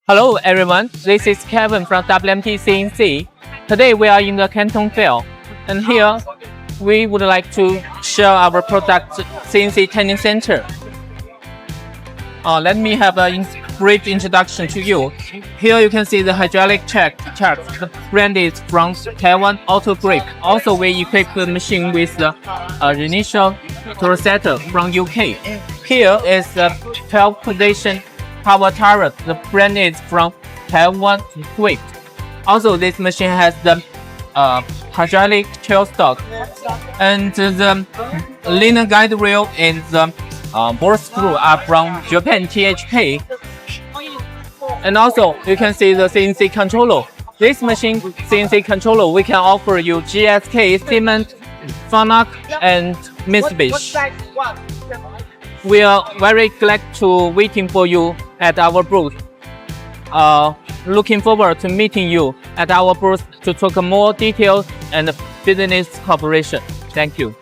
Hello everyone, this is Kevin from WMTCNC. Today we are in the Canton Fair, and here we would like to share our product CNC Training Center. Let me have a brief introduction to you. Here you can see the hydraulic check. The brand is from Taiwan Auto Brake. Also, we equip the machine with the initial tool setter from UK. Here is the 12-position power turret. The brand is from Taiwan Swift. Also, this machine has the hydraulic tailstock, and the linear guide rail and the bore screw are from Japan THK. And also, you can see the CNC controller. This machine CNC controller, we can offer you GSK, Siemens, Fanuc, and Mitsubishi. We are very glad to waiting for you at our booth. Looking forward to meeting you at our booth to talk more details and business cooperation. Thank you.